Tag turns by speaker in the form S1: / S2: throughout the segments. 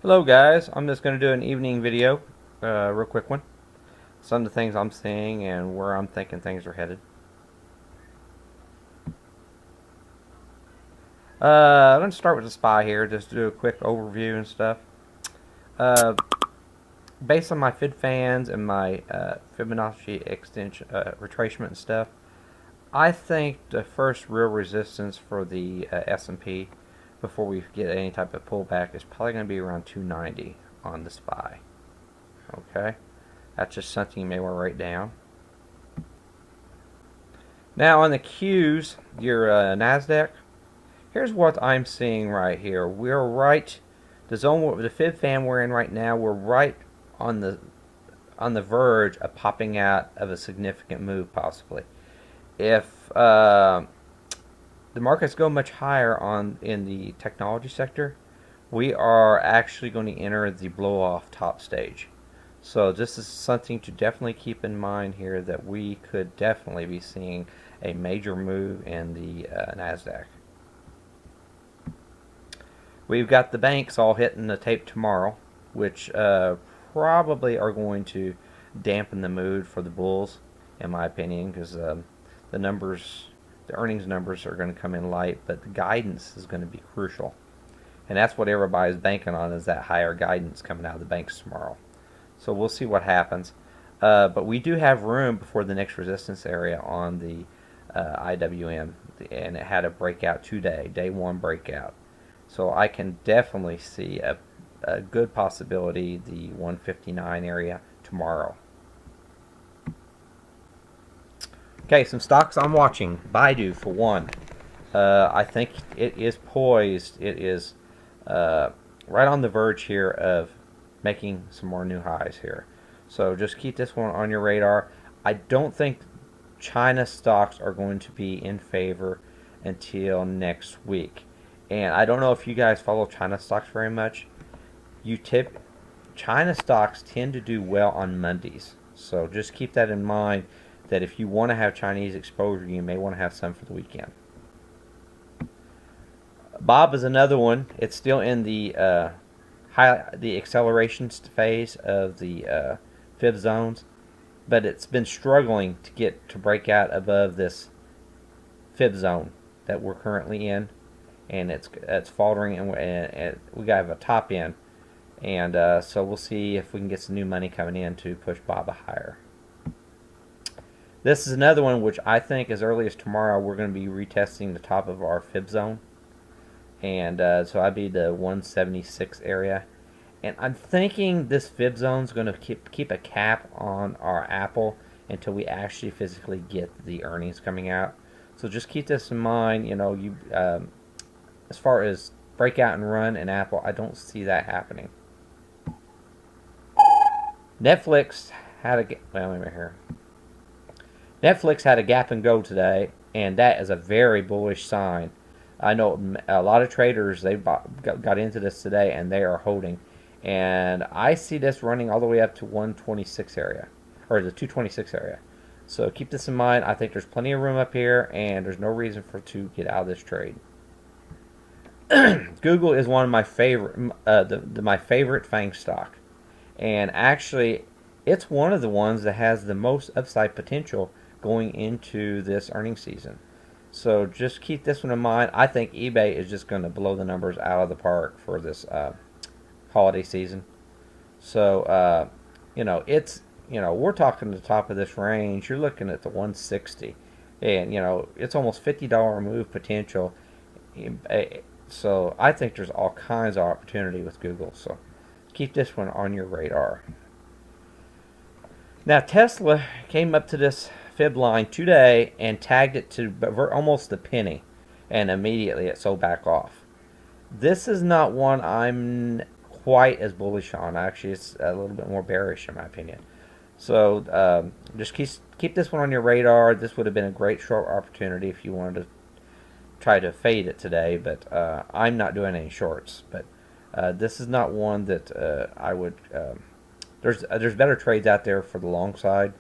S1: Hello guys, I'm just going to do an evening video, real quick one. Some of the things I'm seeing and where I'm thinking things are headed. I'm going to start with the SPY here, just do a quick overview and stuff. Uh, Based on my FID fans and my Fibonacci extension, retracement and stuff, I think the first real resistance for the S&P before we get any type of pullback is probably going to be around 290 on the SPY. Okay, that's just something you may want to write down. Now on the Qs, your Nasdaq. Here's what I'm seeing right here. We're right, the zone, the fib fan we're in right now. We're right on the verge of popping out of a significant move, possibly. If the markets go much higher in the technology sector, we are actually going to enter the blow off top stage. So this is something to definitely keep in mind here, that we could definitely be seeing a major move in the Nasdaq. We've got the banks all hitting the tape tomorrow, which probably are going to dampen the mood for the bulls, in my opinion, because the numbers, the earnings numbers are going to come in light, but the guidance is going to be crucial. And that's what everybody's banking on, is that higher guidance coming out of the banks tomorrow. So we'll see what happens. But we do have room before the next resistance area on the IWM, and it had a breakout today, day one breakout. So I can definitely see a good possibility, the 159 area tomorrow. Okay, some stocks I'm watching. Baidu for one. I think it is poised. It is right on the verge here of making some more new highs here. So just keep this one on your radar. I don't think China stocks are going to be in favor until next week. And I don't know if you guys follow China stocks very much. China stocks tend to do well on Mondays. So just keep that in mind, that if you want to have Chinese exposure, you may want to have some for the weekend. Bob is another one. It's still in the the acceleration phase of the fib zones, but it's been struggling to get to break out above this fib zone that we're currently in, and it's faltering, and we got to have a top end, and so we'll see if we can get some new money coming in to push BABA higher. This is another one which I think as early as tomorrow we're going to be retesting the top of our fib zone, and so I'd be the 176 area. And I'm thinking this fib zone is going to keep a cap on our Apple until we actually physically get the earnings coming out. So just keep this in mind. You know, as far as breakout and run in Apple, I don't see that happening. Netflix had a well, wait a minute here. Netflix had a gap and go today, and that is a very bullish sign. I know a lot of traders, they got into this today, and they are holding. And I see this running all the way up to 126 area, or the 226 area. So keep this in mind. I think there's plenty of room up here, and there's no reason to get out of this trade. Google is one of my favorite, my favorite FANG stock, and actually, it's one of the ones that has the most upside potential going into this earnings season. So just keep this one in mind. I think eBay is just going to blow the numbers out of the park for this holiday season. So we're talking the top of this range. You're looking at the 160, and it's almost $50 move potential. So I think there's all kinds of opportunity with Google. So keep this one on your radar. Now Tesla came up to this fib line today and tagged it to almost a penny, and immediately it sold back off. This is not one I'm quite as bullish on. Actually, it's a little bit more bearish in my opinion. So just keep this one on your radar. This would have been a great short opportunity if you wanted to try to fade it today, but I'm not doing any shorts. But this is not one that I would. There's better trades out there for the long side,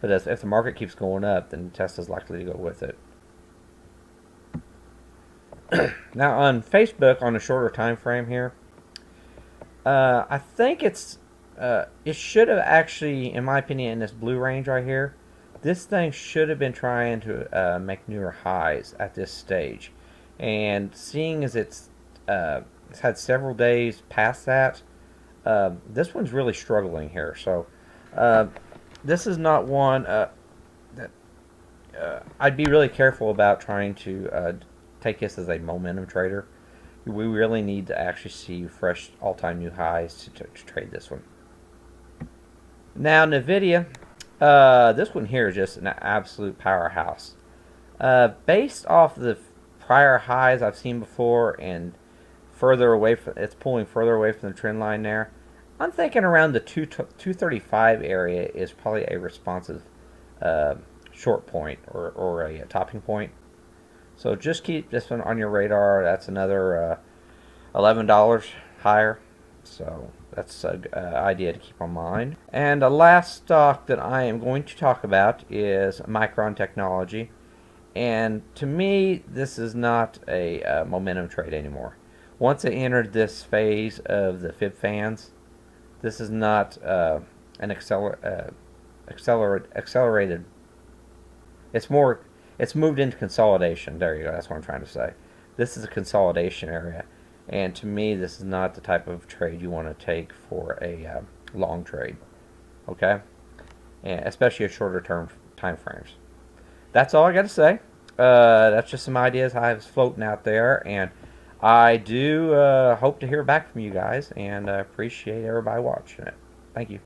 S1: but if the market keeps going up, then Tesla's likely to go with it. Now on Facebook, on a shorter time frame here, I think it should have actually, in my opinion, in this blue range right here, this thing should have been trying to make newer highs at this stage, and seeing as it's had several days past that, this one's really struggling here. So uh, this is not one that I'd be really careful about trying to take this as a momentum trader. We really need to actually see fresh all-time new highs to trade this one. Now, NVIDIA, this one here is just an absolute powerhouse. Based off the prior highs I've seen before and further away from, it's pulling further away from the trend line there. I'm thinking around the 235 area is probably a responsive uh, short point or a topping point. So just keep this one on your radar. That's another $11 higher. So that's an idea to keep in mind. And the last stock that I am going to talk about is Micron Technology. And to me, this is not a momentum trade anymore. Once it entered this phase of the fib fans, this is not an accelerated. It's more. It's moved into consolidation. There you go. That's what I'm trying to say. This is a consolidation area, and to me, this is not the type of trade you want to take for a long trade. Okay, and especially at shorter term time frames. That's all I got to say. That's just some ideas I was floating out there, and I do hope to hear back from you guys, and appreciate everybody watching it. Thank you.